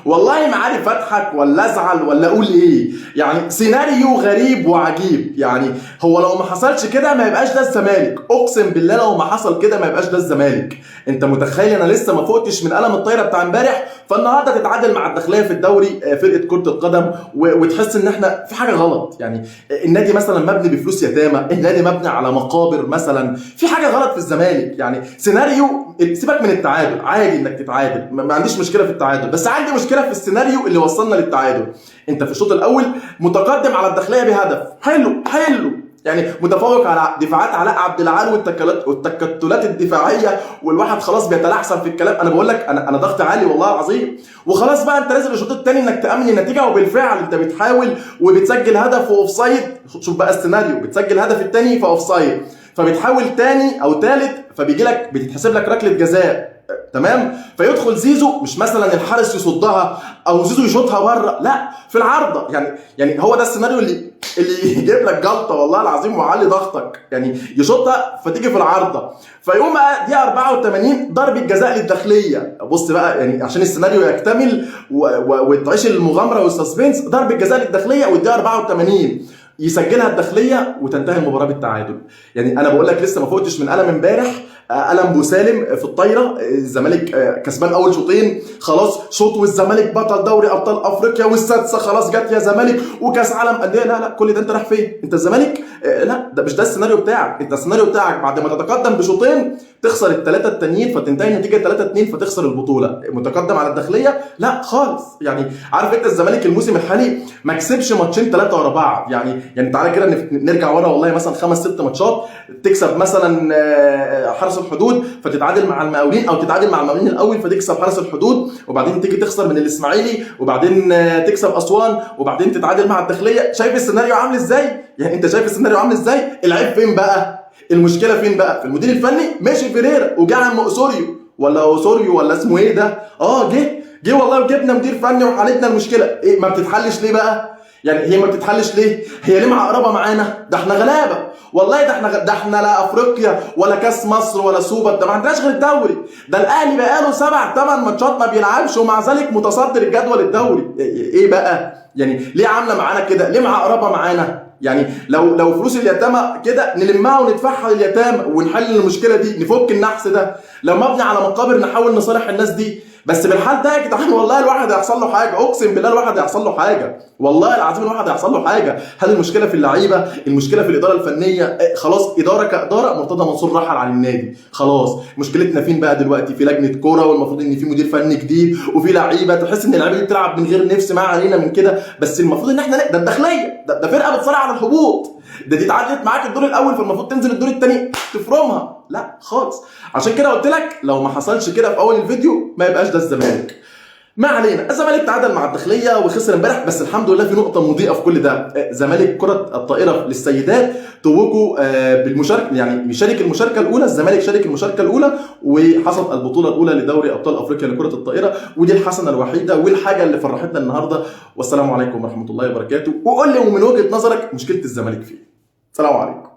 والله ما عارف اضحك ولا ازعل ولا اقول ايه. يعني سيناريو غريب وعجيب. يعني هو لو ما حصلش كده ما يبقاش ده الزمالك، اقسم بالله لو ما حصل كده ما يبقاش ده الزمالك. انت متخيل انا لسه ما فوقتش من قلم الطايره بتاع امبارح، فالنهارده تتعادل مع الداخليه في الدوري فرقه كره القدم وتحس ان احنا في حاجه غلط. يعني النادي مثلا مبني بفلوس يتامى، النادي مبني على مقابر مثلا، في حاجه غلط في الزمالك. يعني سيناريو، سيبك من التعادل، عادي انك تتعادل، ما عنديش مشكله في التعادل، بس عندي مشكله في السيناريو اللي وصلنا للتعادل. انت في الشوط الاول متقدم على الداخليه بهدف، حلو يعني متفوق على دفاعات علاء عبد العال والتكتلات الدفاعيه، والواحد خلاص بيتلعثم في الكلام. انا بقول لك انا ضغط عالي والله العظيم، وخلاص بقى انت نازل الشوط الثاني انك تامن النتيجه، وبالفعل انت بتحاول وبتسجل هدف واوفسايد. شوف بقى السيناريو، بتسجل هدف الثاني فاوفسايد، فبتحاول ثاني او ثالث، فبيجي لك بتتحسب لك ركله جزاء، تمام؟ فيدخل زيزو، مش مثلا الحارس يصدها او زيزو يشوطها بره، لا في العارضه. يعني هو ده السيناريو اللي يجيب لك جلطه والله العظيم ويعلي ضغطك. يعني يشوطها فتيجي في العارضه، فيقوم بقى دي 84 ضربه جزاء للداخليه. بص بقى، يعني عشان السيناريو يكتمل وتعيش المغامره والسسبنس، ضربه جزاء للداخليه والدقيقه 84 يسجلها الداخليه وتنتهي المباراه بالتعادل. يعني انا بقول لك لسه ما فوتش من قلم امبارح، قلم بوسالم في الطايره. الزمالك كسبان اول شوطين، خلاص شوط والزمالك بطل دوري ابطال افريقيا، والسادسه خلاص جت يا زمالك، وكاس عالم انديه. لا كل ده انت رايح فين؟ انت الزمالك لا، ده مش ده السيناريو بتاعك. انت السيناريو بتاعك بعد ما تتقدم بشوطين تخسر الثلاثه التانيين، فتنتهي النتيجه 3-2 فتخسر البطوله. متقدم على الداخليه لا خالص. يعني عارف انت الزمالك الموسم الحالي ما كسبش ماتشين ثلاثه ورا بعض. يعني تعالى كده نرجع ورا والله، مثلا 5-6 ماتشات تكسب مثلا حرس الحدود فتتعادل مع المقاولين، او تتعادل مع المقاولين الاول فتكسب حرس الحدود، وبعدين تيجي تخسر من الاسماعيلي، وبعدين تكسب اسوان، وبعدين تتعادل مع الداخليه. شايف السيناريو عامل ازاي؟ يعني انت شايف السيناريو عامل ازاي؟ العيب فين بقى؟ المشكله فين بقى؟ في المدير الفني. ماشي فيريرا وجا عم اوسوريو ولا اسمه ايه ده، جه والله، وجبنا مدير فني وحلتنا المشكله. ايه ما بتتحلش ليه بقى؟ يعني هي ما بتتحلش ليه؟ هي ليه معقربه معانا؟ ده احنا غلابه والله، ده احنا لا افريقيا ولا كاس مصر ولا سوبر، ده ما عندناش غير الدوري. ده الاهلي بقاله 7-8 ماتشات ما بيلعبش، ومع ذلك متصدر الجدول الدوري. ايه بقى؟ يعني ليه عامله معانا كده؟ ليه معقربه معانا؟ يعني لو فلوس اليتامى كده نلمها وندفعها لليتامى ونحل المشكله دي، نفك النحس ده. لو مبني على مقابر نحاول نصالح الناس دي. بس بالحال ده يا جدعان والله الواحد هيحصل له حاجه، اقسم بالله الواحد هيحصل له حاجه، والله العظيم الواحد هيحصل له حاجه. هل المشكله في اللعيبه؟ المشكله في الاداره الفنيه؟ خلاص اداره كاداره مرتضى منصور رحل عن النادي خلاص. مشكلتنا فين بقى دلوقتي؟ في لجنه كوره، والمفروض ان في مدير فني جديد، وفي لعيبه تحس ان اللعيبه دي بتلعب من غير نفس، ما علينا من كده. بس المفروض ان احنا ده الداخليه، ده فرقه بتصارع على الهبوط، دي اتعادلت معاك الدور الاول، فالمفروض تنزل الدور الثاني تفرمها. لا خالص. عشان كده قلت لك لو ما حصلش كده في اول الفيديو ما يبقاش ده الزمالك. ما علينا، الزمالك تعادل مع الداخليه وخسر امبارح، بس الحمد لله في نقطه مضيئه في كل ده. زمالك كره الطائره للسيدات توجوا بالمشاركه، يعني بيشارك المشاركه الاولى، الزمالك شارك المشاركه الاولى وحصد البطوله الاولى لدوري ابطال افريقيا لكره الطائره، ودي الحسنه الوحيده والحاجه اللي فرحتنا النهارده. والسلام عليكم ورحمه الله وبركاته. وقول لي ومن وجهه نظرك مشكله الزمالك فين؟ سلام عليكم.